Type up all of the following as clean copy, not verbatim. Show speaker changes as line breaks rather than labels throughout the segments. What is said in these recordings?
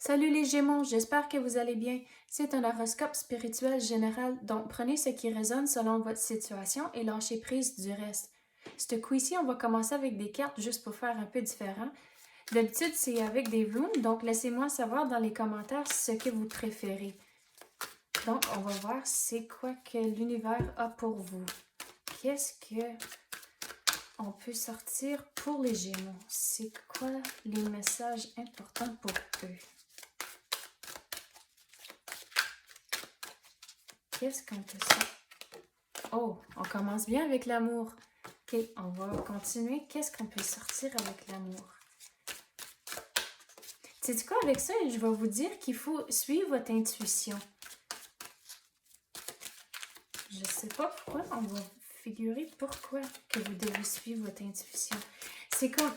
Salut les Gémeaux, j'espère que vous allez bien. C'est un horoscope spirituel général, donc prenez ce qui résonne selon votre situation et lâchez prise du reste. Ce coup-ci, on va commencer avec des cartes juste pour faire un peu différent. D'habitude, c'est avec des runes, donc laissez-moi savoir dans les commentaires ce que vous préférez. Donc, on va voir c'est quoi que l'univers a pour vous. Qu'est-ce que on peut sortir pour les Gémeaux? C'est quoi les messages importants pour eux? Qu'est-ce qu'on peut sortir? Oh, on commence bien avec l'amour. Ok, on va continuer. Qu'est-ce qu'on peut sortir avec l'amour? C'est quoi avec ça? Je vais vous dire qu'il faut suivre votre intuition. Je sais pas pourquoi, on va figurer pourquoi que vous devez suivre votre intuition. C'est comme,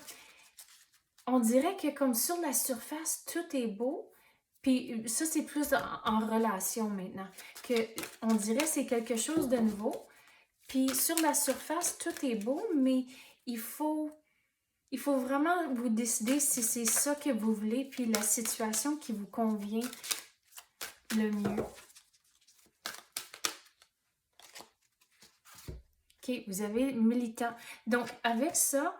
on dirait que comme sur la surface, tout est beau. Puis ça, c'est plus en relation maintenant. Que on dirait que c'est quelque chose de nouveau. Puis sur la surface, tout est beau, mais il faut vraiment vous décider si c'est ça que vous voulez, puis la situation qui vous convient le mieux. OK, vous avez militant. Donc, avec ça,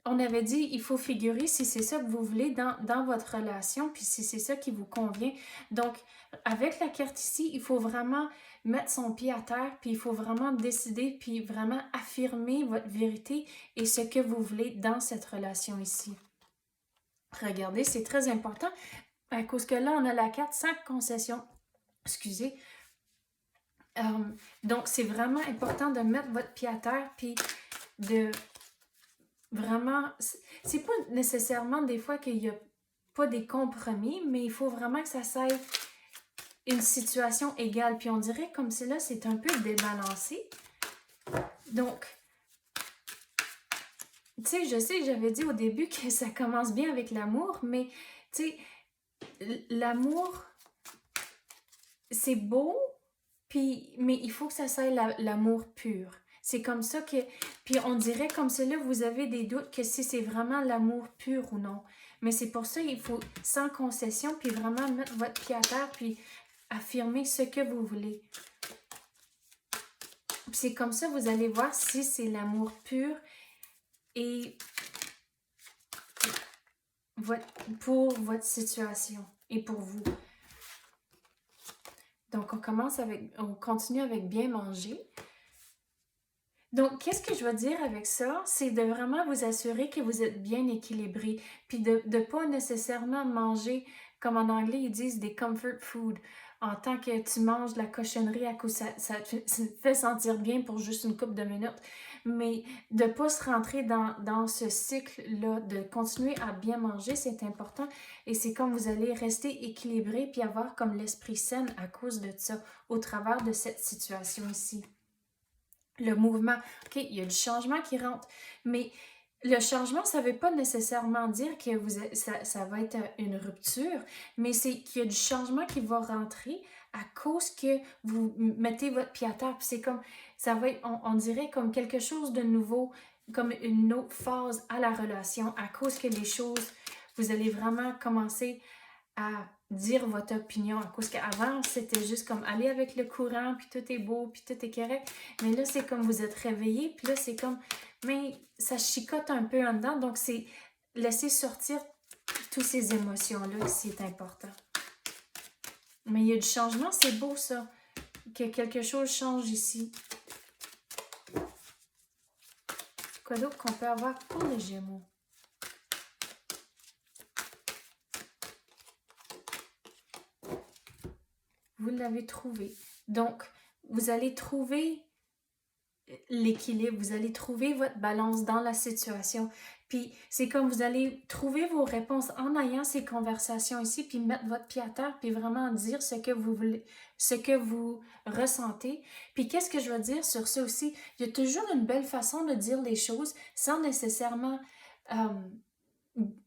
on avait dit, il faut figurer si c'est ça que vous voulez dans votre relation, puis si c'est ça qui vous convient. Donc, avec la carte ici, il faut vraiment mettre son pied à terre, puis il faut vraiment décider, puis vraiment affirmer votre vérité et ce que vous voulez dans cette relation ici. Regardez, c'est très important, à cause que là, on a la carte sans concession. Excusez. Donc, c'est vraiment important de mettre votre pied à terre, puis de vraiment, c'est pas nécessairement des fois qu'il n'y a pas des compromis, mais il faut vraiment que ça soit une situation égale. Puis on dirait comme si là, c'est un peu débalancé. Donc, tu sais, je sais que j'avais dit au début que ça commence bien avec l'amour, mais tu sais, l'amour, c'est beau, puis, mais il faut que ça soit l'amour pur. C'est comme ça que... Puis on dirait comme cela, vous avez des doutes que si c'est vraiment l'amour pur ou non. Mais c'est pour ça qu'il faut, sans concession, puis vraiment mettre votre pied à terre, puis affirmer ce que vous voulez. Puis c'est comme ça, vous allez voir si c'est l'amour pur et pour votre situation et pour vous. Donc on continue avec bien manger. Donc, qu'est-ce que je veux dire avec ça? C'est de vraiment vous assurer que vous êtes bien équilibré, puis de ne pas nécessairement manger, comme en anglais ils disent, des comfort food. En tant que tu manges de la cochonnerie à cause ça te fait sentir bien pour juste une couple de minutes, mais de ne pas se rentrer dans ce cycle-là, de continuer à bien manger, c'est important. Et c'est comme vous allez rester équilibré, puis avoir comme l'esprit sain à cause de ça, au travers de cette situation ici. Le mouvement, OK, il y a du changement qui rentre, mais le changement, ça ne veut pas nécessairement dire que ça va être une rupture, mais c'est qu'il y a du changement qui va rentrer à cause que vous mettez votre pied à terre. Puis c'est comme, ça va être, on dirait comme quelque chose de nouveau, comme une autre phase à la relation, à cause que les choses, vous allez vraiment commencer à dire votre opinion. À cause qu'avant, c'était juste comme aller avec le courant, puis tout est beau, puis tout est correct. Mais là, c'est comme vous êtes réveillé, puis là, c'est comme, mais ça chicote un peu en dedans. Donc, c'est laisser sortir toutes ces émotions-là, c'est important. Mais il y a du changement, c'est beau ça, que quelque chose change ici. Quoi d'autre qu'on peut avoir pour les Gémeaux? Vous l'avez trouvé. Donc, vous allez trouver l'équilibre, vous allez trouver votre balance dans la situation. Puis c'est comme vous allez trouver vos réponses en ayant ces conversations ici, puis mettre votre pied à terre, puis vraiment dire ce que vous voulez, ce que vous ressentez. Puis qu'est-ce que je veux dire sur ça aussi? Il y a toujours une belle façon de dire les choses sans nécessairement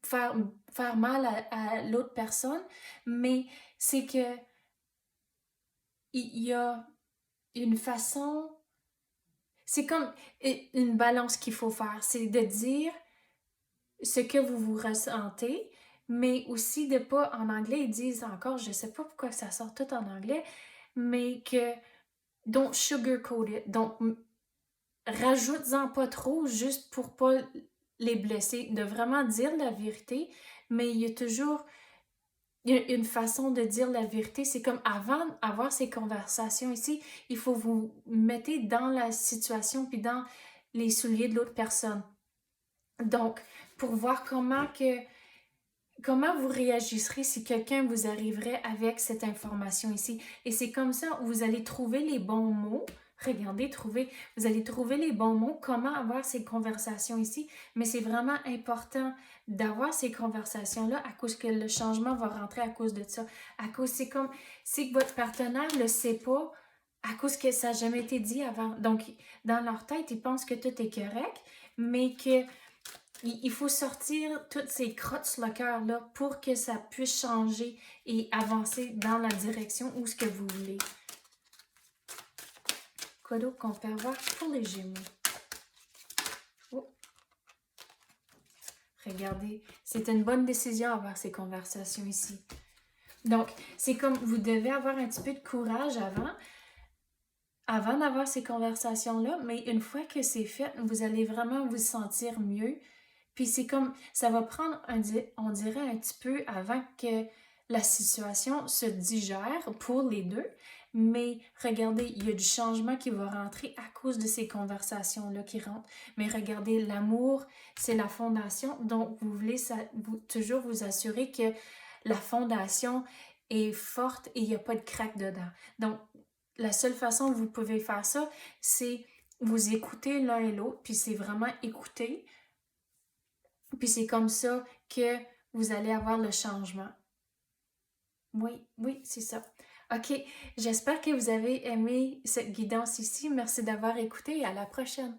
faire mal à l'autre personne, mais c'est que il y a une façon. C'est comme une balance qu'il faut faire. C'est de dire ce que vous ressentez, mais aussi de pas, en anglais, ils disent encore, je sais pas pourquoi ça sort tout en anglais, mais que don't sugarcoat it, donc rajoute-en pas trop juste pour pas les blesser, de vraiment dire la vérité, mais il y a toujours une façon de dire la vérité. C'est comme avant d'avoir ces conversations ici, il faut vous mettre dans la situation puis dans les souliers de l'autre personne. Donc, pour voir comment vous réagirez si quelqu'un vous arriverait avec cette information ici. Et c'est comme ça, vous allez trouver les bons mots. Regardez, vous allez trouver les bons mots, comment avoir ces conversations ici. Mais c'est vraiment important d'avoir ces conversations-là à cause que le changement va rentrer à cause de ça. À cause, c'est comme si votre partenaire ne le sait pas à cause que ça n'a jamais été dit avant. Donc, dans leur tête, ils pensent que tout est correct, mais que il faut sortir toutes ces crottes sur le cœur là pour que ça puisse changer et avancer dans la direction où ce que vous voulez. Quoi d'autre qu'on peut avoir pour les Gémeaux? Oh. Regardez, c'est une bonne décision d'avoir ces conversations ici. Donc, c'est comme vous devez avoir un petit peu de courage avant d'avoir ces conversations-là, mais une fois que c'est fait, vous allez vraiment vous sentir mieux. Puis c'est comme, ça va prendre, on dirait, un petit peu avant que la situation se digère pour les deux. Mais regardez, il y a du changement qui va rentrer à cause de ces conversations-là qui rentrent. Mais regardez, l'amour, c'est la fondation. Donc, vous voulez toujours vous assurer que la fondation est forte et il n'y a pas de craque dedans. Donc, la seule façon que vous pouvez faire ça, c'est vous écouter l'un et l'autre, puis c'est vraiment écouter. Puis c'est comme ça que vous allez avoir le changement. Oui, oui, c'est ça. OK, j'espère que vous avez aimé cette guidance ici. Merci d'avoir écouté et à la prochaine.